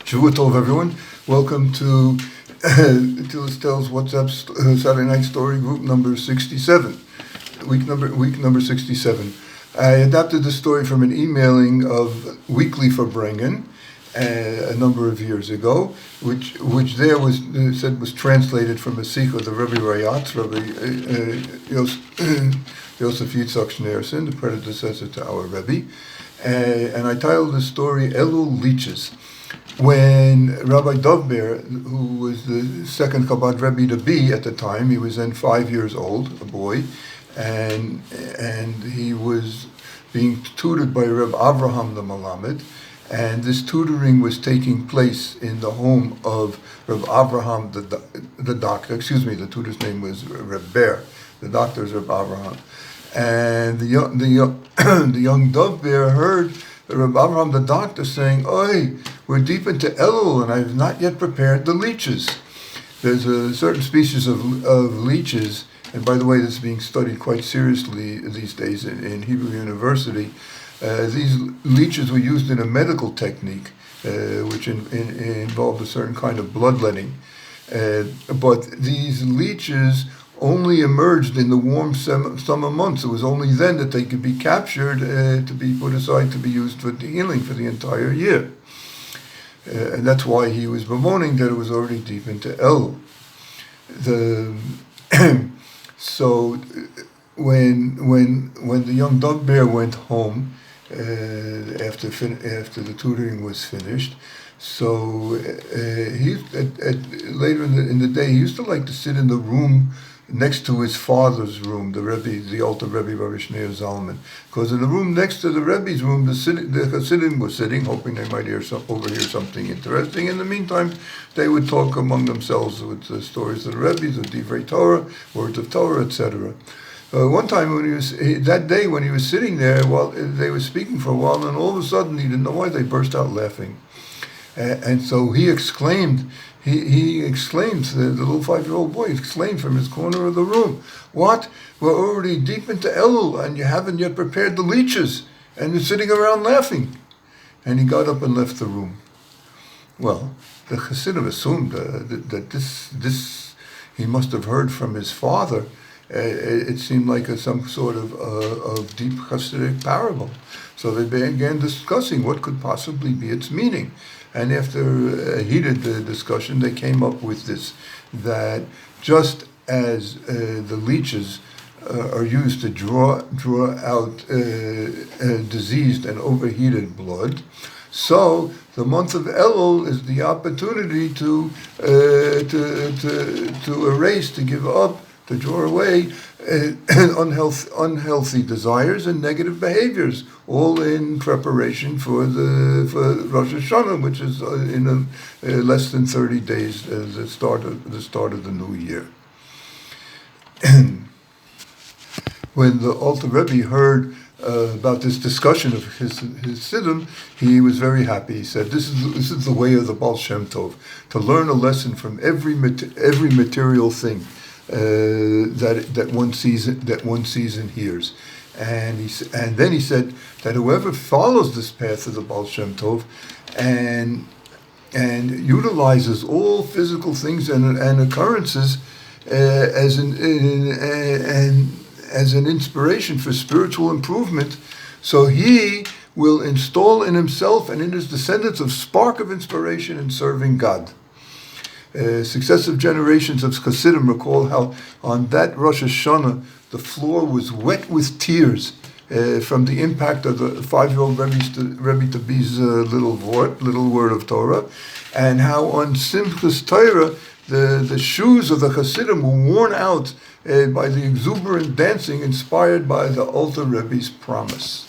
Shavua Tov, everyone. Welcome to Tel's WhatsApp Saturday Night Story Group number 67, week number 67. I adapted the story from an emailing of Weekly for Brengen a number of years ago, which there was said was translated from a sikh of the Rebbe Rayatz, Rabbi Yosef Yitzchak Schneerson, the predecessor to our Rebbe, and I titled the story Elul Leeches. When Rabbi DovBer, who was the second Chabad Rebbe-to at the time, he was then 5 years old, a boy, and he was being tutored by Reb Avraham the Malamed, and this tutoring was taking place in the home of Reb Avraham the doctor. The tutor's name was Reb Ber. The doctor is Reb Avraham, and the young DovBer heard Reb Avraham the doctor saying, "Oi, we're deep into Elul, and I have not yet prepared the leeches." There's a certain species of leeches, and by the way, this is being studied quite seriously these days in Hebrew University. These leeches were used in a medical technique, which involved a certain kind of bloodletting. But these leeches only emerged in the warm summer months. It was only then that they could be captured to be put aside to be used for healing for the entire year. And that's why he was bemoaning that it was already deep into Elul. So when the young DovBer went home after the tutoring was finished, so later in the day he used to like to sit in the room next to his father's room, the altar Rebbe Rabbi Shneur Zalman, because in the room next to the Rebbe's room, the Chasidim were sitting, hoping they might overhear something interesting. In the meantime, they would talk among themselves with the stories of the Rebbe's, the Divrei Torah, words of Torah, etc. One time, that day when he was sitting there, while they were speaking for a while, and all of a sudden, he didn't know why, they burst out laughing. And so he exclaimed, the little 5-year-old boy exclaimed from his corner of the room, "What? We're already deep into Elul, and you haven't yet prepared the leeches, and you're sitting around laughing." And he got up and left the room. Well, the Chasidim assumed that this he must have heard from his father. It seemed like some sort of deep Hasidic parable. So they began discussing what could possibly be its meaning. And after a heated discussion, they came up with this, that just as the leeches are used to draw out diseased and overheated blood, so the month of Elul is the opportunity to erase, to give up, to draw away unhealthy desires and negative behaviors, all in preparation for Rosh Hashanah, which is in less than 30 days, the start of the new year. When the Alter Rebbe heard about this discussion of his Siddim, he was very happy. He said, "This is the way of the Baal Shem Tov, to learn a lesson from every material thing that one sees and hears." And then he said that whoever follows this path of the Baal Shem Tov and utilizes all physical things and occurrences as an inspiration for spiritual improvement, so he will install in himself and in his descendants a spark of inspiration in serving God. Successive generations of Chasidim recall how on that Rosh Hashanah the floor was wet with tears from the impact of the 5-year-old Rebbe-to-be's little word of Torah, and how on Simchas Torah the shoes of the Chasidim were worn out by the exuberant dancing inspired by the Alter Rebbe's promise.